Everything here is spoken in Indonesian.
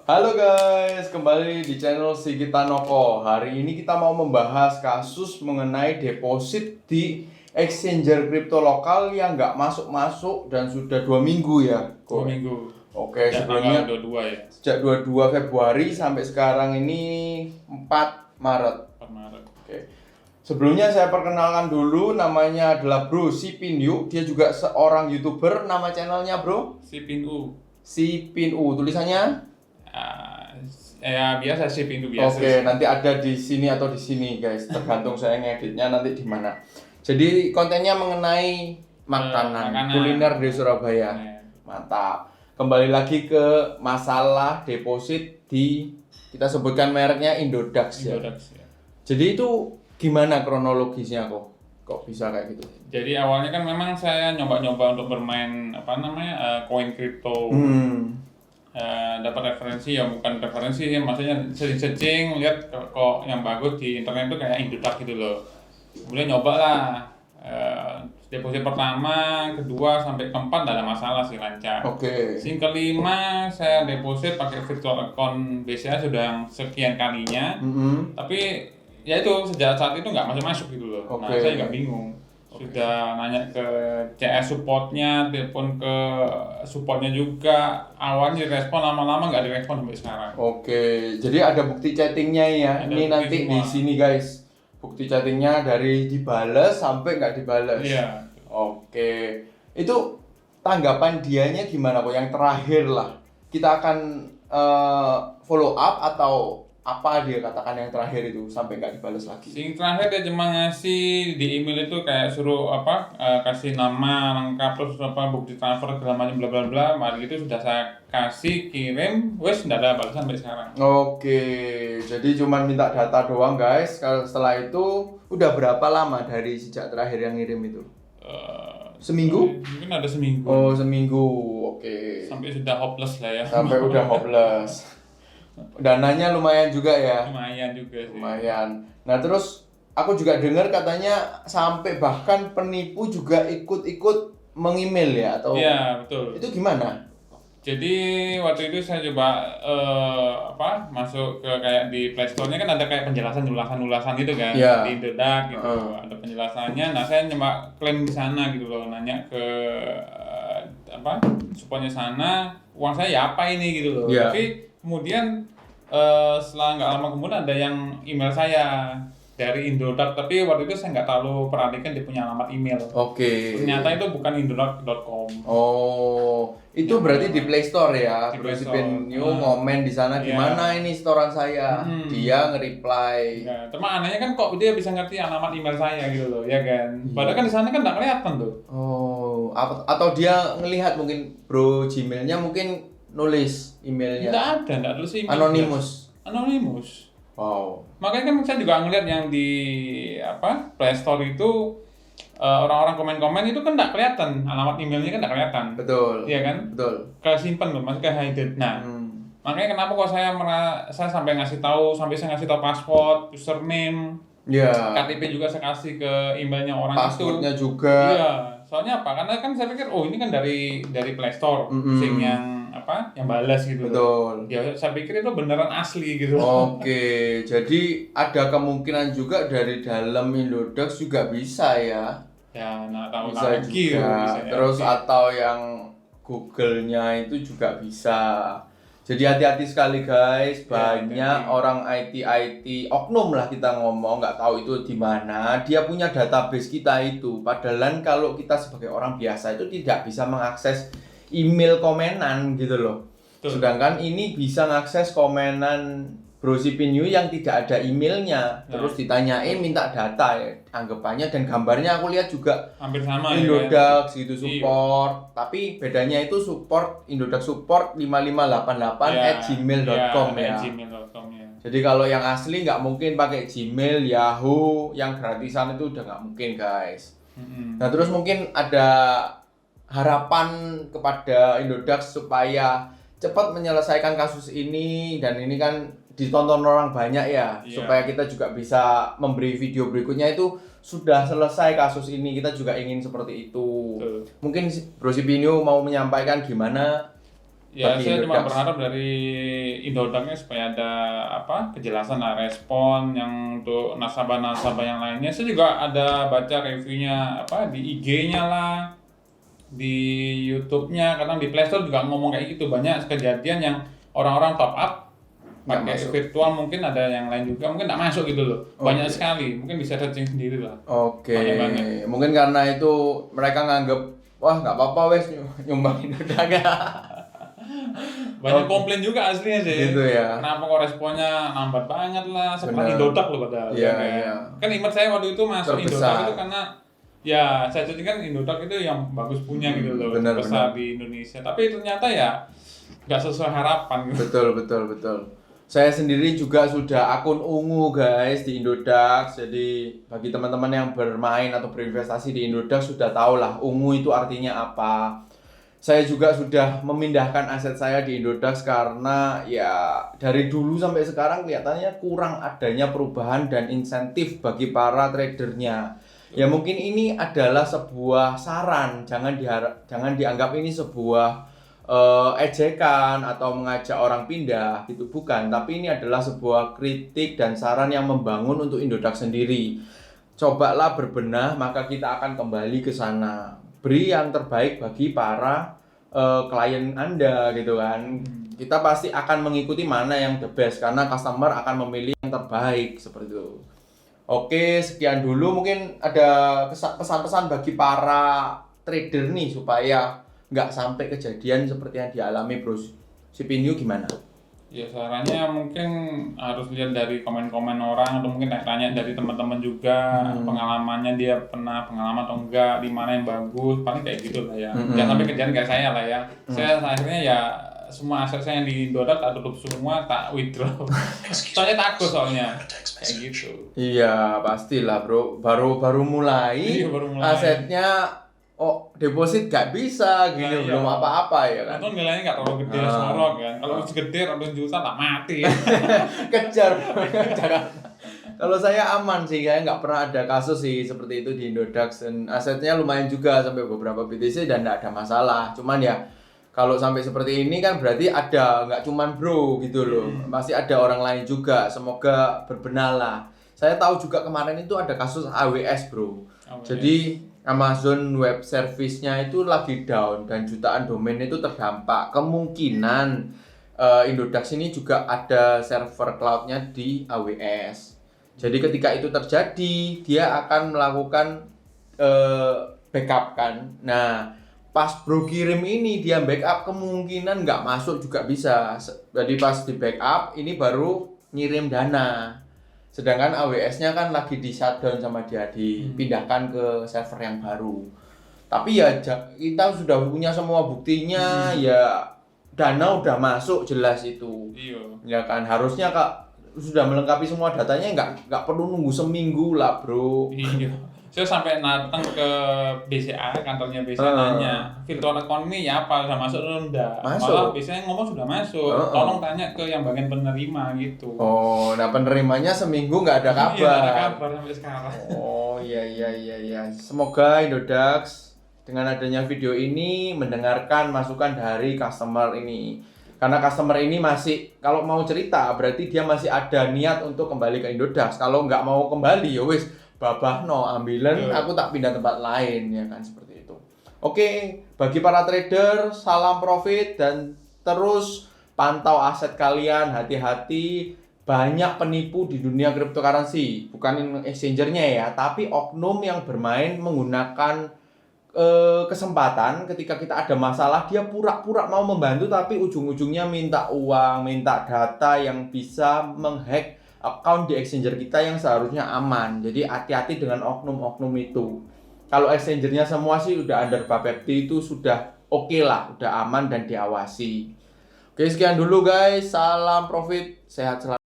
Halo guys, kembali di channel Sigita Noko. Hari ini kita mau membahas kasus mengenai deposit di exchanger kripto lokal yang nggak masuk-masuk dan sudah 2 minggu ya. 2 minggu. Oke, Sejak sebelumnya tanggal 22 ya. sejak 22 Februari sampai sekarang ini 4 Maret. 4 Maret. Oke. Sebelumnya saya perkenalkan dulu, namanya adalah Bro Sipinyu. Dia juga seorang YouTuber, nama channelnya Bro Sipinu. Sipinu, tulisannya Ya biasa Sipinu biasa. Oke, nanti ada di sini atau di sini guys, tergantung saya ngeditnya nanti di mana. Jadi kontennya mengenai makanan, kuliner di Surabaya. Mantap. Kembali lagi ke masalah deposit di, kita sebutkan mereknya Indodax ya. Indodax ya. Jadi itu gimana kronologisnya kok? Kok bisa kayak gitu? Jadi awalnya kan memang saya nyoba-nyoba untuk bermain koin kripto. Dapat referensi ya, bukan referensi sih, maksudnya searching lihat kok yang bagus di internet itu kayak Indodax gitu loh. Kemudian nyoba lah, deposit pertama, kedua sampai keempat tidak ada masalah sih, lancar. Oke. Yang kelima saya deposit pakai virtual account BCA sudah yang sekian kalinya. Tapi ya itu sejak saat itu nggak masuk gitu loh. Nah saya nggak bingung. Sudah nanya ke CS supportnya, telepon ke supportnya juga, awalnya direspon, lama-lama nggak direspon sampai sekarang. Oke, jadi ada bukti chattingnya ya. Ini nanti semua di sini guys, bukti chattingnya dari dibales sampai nggak dibales. Iya. Oke, itu tanggapan dianya gimana kok? Yang terakhir lah, kita akan follow up atau apa dia katakan yang terakhir itu sampai nggak dibales lagi? Yang terakhir dia cuma ngasih di email itu kayak suruh kasih nama lengkap, terus bukti transfer segala macam bla bla bla. Mari gitu sudah saya kasih, kirim, wes nggak ada balasan sampai sekarang. Oke, jadi cuma minta data doang guys. Kalau setelah itu udah berapa lama dari sejak terakhir yang ngirim itu? Seminggu? Mungkin ada seminggu. Oh, seminggu. Oke. Sampai sudah hopeless lah ya. Sampai udah hopeless. Dananya lumayan juga ya. Lumayan juga sih. Lumayan. Nah, terus aku juga dengar katanya sampai bahkan penipu juga ikut-ikut meng-email ya atau? Iya, betul. Itu gimana? Jadi waktu itu saya coba masuk ke kayak di Play Store-nya kan ada kayak penjelasan ulasan gitu kan, di Indodax gitu. Ada penjelasannya. Nah, saya coba klaim di sana gitu loh, nanya ke supportnya sana, uang saya ya apa ini gitu loh. Tapi kemudian setelah nggak lama kemudian ada yang email saya dari Indodax, tapi waktu itu saya nggak terlalu perhatikan dia punya alamat email. Oke. Ternyata itu bukan indodax.com. Oh, itu ya, berarti di Play Store ya. Bro Sipinyu ngomen di sana gimana ini setoran saya. Dia nge-reply. Ya, cuma anehnya kan kok dia bisa ngerti alamat email saya gitu loh, ya kan. Padahal kan di sana kan nggak kelihatan tuh. Oh, atau dia ngelihat mungkin Bro Gmailnya mungkin nulis emailnya. Nggak tulis email. Anonimus. Wow. Makanya kan saya juga ngeliat yang di Play Store itu orang-orang komen-komen itu kan nggak kelihatan, alamat emailnya kan nggak kelihatan. Betul. Iya kan? Betul. Kesimpan loh, masih kayak hidden. Nah, makanya kenapa kok saya sampai ngasih tahu password, username, KTP juga saya kasih ke emailnya orang itu. Passwordnya juga. Iya. Soalnya apa? Karena kan saya pikir ini kan dari Play Store, sing yang balas gitu. Betul. Ya saya pikir itu beneran asli gitu. Oke, jadi ada kemungkinan juga dari dalam Indodax juga bisa ya. Ya, tahu bisa lagi juga. Bisa terus atau yang Google-nya itu juga bisa. Jadi hati-hati sekali guys, banyak orang IT oknum lah kita ngomong, nggak tahu itu di mana. Dia punya database kita itu. Padahal kalau kita sebagai orang biasa itu tidak bisa mengakses email komenan gitu loh. Sedangkan ini bisa mengakses komenan Bro Sipinyu yang tidak ada emailnya. Terus ditanyain minta data ya, anggapannya, dan gambarnya aku lihat juga hampir sama Indodax gitu support. Tapi bedanya itu support Indodax support 5588@gmail.com ya. Jadi kalau yang asli nggak mungkin pakai Gmail, Yahoo, yang gratisan itu udah nggak mungkin guys. Nah terus mungkin ada harapan kepada Indodax supaya cepat menyelesaikan kasus ini, dan ini kan ditonton orang banyak ya, supaya kita juga bisa memberi video berikutnya itu sudah selesai kasus ini. Kita juga ingin seperti itu. Mungkin Bro Sipinyu mau menyampaikan gimana Ya, bagi saya cuma Indodax? berharap dari Indodax supaya ada kejelasan respon yang untuk nasabah-nasabah yang lainnya. Saya juga ada baca reviewnya di IG-nya lah, di YouTube-nya, kadang di Play Store juga ngomong kayak gitu. Banyak kejadian yang orang-orang top up Nggak pakai masuk. virtual, mungkin ada yang lain juga mungkin nggak masuk gitu loh. Banyak Oke. sekali, mungkin bisa searching sendiri lah. Oke, Banyak banget. mungkin karena itu mereka nganggep wah nggak apa-apa wes nyumbangin Indodax. Banyak Oke. komplain juga aslinya sih. Gitu ya. Kenapa kok responnya lambat banget lah, seperti Benar. Indodax loh padahal. Iya, kan? iya. Kan image saya waktu itu masuk Terbesar. Indodax itu karena ya saya jadi kan Indodax itu yang bagus punya gitu loh, benar, besar di Indonesia. Tapi ternyata ya nggak sesuai harapan gitu. Betul. Saya sendiri juga sudah akun ungu guys di Indodax. Jadi bagi teman-teman yang bermain atau berinvestasi di Indodax sudah tahu lah ungu itu artinya apa. Saya juga sudah memindahkan aset saya di Indodax karena ya dari dulu sampai sekarang kelihatannya kurang adanya perubahan dan insentif bagi para tradernya. Ya mungkin ini adalah sebuah saran, jangan dianggap ini sebuah ejekan atau mengajak orang pindah gitu, bukan, tapi ini adalah sebuah kritik dan saran yang membangun untuk Indodax sendiri. Cobalah berbenah, maka kita akan kembali ke sana. Beri yang terbaik bagi para klien Anda gitu kan. Kita pasti akan mengikuti mana yang the best karena customer akan memilih yang terbaik seperti itu. Oke, sekian dulu, mungkin ada pesan-pesan bagi para trader nih supaya nggak sampai kejadian seperti yang dialami Bro Sipinyo gimana? Ya sarannya mungkin harus lihat dari komen-komen orang atau mungkin tanya dari teman-teman juga pengalamannya, dia pernah pengalaman atau enggak, di mana yang bagus, paling kayak gitu lah ya. Jangan sampai kejadian kayak saya lah ya. Saya akhirnya ya semua aset saya yang di Indodax tak tutup semua, tak withdraw. Soalnya takut soalnya kayak gitu. Iya, pastilah Bro. Baru mulai, Iya, baru mulai. asetnya deposit gak bisa gini, Nah, iya. belum apa-apa ya kan. Untung nilainya nggak terlalu gede, sorok kan. Kalau gede 100 juta tak mati. Kejar jangan. Kalau saya aman sih, kayak nggak pernah ada kasus sih seperti itu di Indodax, dan asetnya lumayan juga sampai beberapa BTC dan nggak ada masalah. Cuman ya kalau sampai seperti ini kan berarti ada, nggak cuman Bro gitu loh, masih ada orang lain juga. Semoga berbenah lah. Saya tahu juga kemarin itu ada kasus AWS Bro. Jadi Amazon Web Service-nya itu lagi down dan jutaan domain itu terdampak. Kemungkinan Indodax ini juga ada server cloud-nya di AWS. Jadi ketika itu terjadi, dia akan melakukan backup kan. Nah, pas Bro kirim ini dia backup, kemungkinan nggak masuk juga bisa. Jadi pas di backup ini baru ngirim dana. Sedangkan AWS-nya kan lagi di shutdown sama dia, dipindahkan ke server yang baru. Tapi ya kita sudah punya semua buktinya, ya dana udah masuk jelas itu. Iya. Ya kan, harusnya Kak sudah melengkapi semua datanya, nggak perlu nunggu seminggu lah Bro. Iya. Saya sampai datang ke BCA, kantornya BCA nanya, virtual account ini ya apa, sudah masuk atau enggak? Masuk. Malah BCA ngomong sudah masuk, tolong tanya ke yang bagian penerima gitu. Oh, nah penerimanya seminggu nggak ada kabar. Iya, nggak ada kabar sampai sekarang. Oh, iya. Semoga Indodax dengan adanya video ini mendengarkan masukan dari customer ini. Karena customer ini masih, kalau mau cerita berarti dia masih ada niat untuk kembali ke Indodax. Kalau nggak mau kembali ya wis babahno, ambilan aku tak pindah tempat lain, ya kan, seperti itu. Oke, bagi para trader, salam profit dan terus pantau aset kalian, hati-hati. Banyak penipu di dunia cryptocurrency, bukan exchanger-nya ya, tapi oknum yang bermain menggunakan kesempatan ketika kita ada masalah, dia pura-pura mau membantu tapi ujung-ujungnya minta uang, minta data yang bisa menghack account di exchanger kita yang seharusnya aman. Jadi hati-hati dengan oknum-oknum itu. Kalau exchanger-nya semua sih udah under Bapepti, itu sudah oke lah, udah aman dan diawasi. Oke, sekian dulu guys. Salam profit, sehat selalu.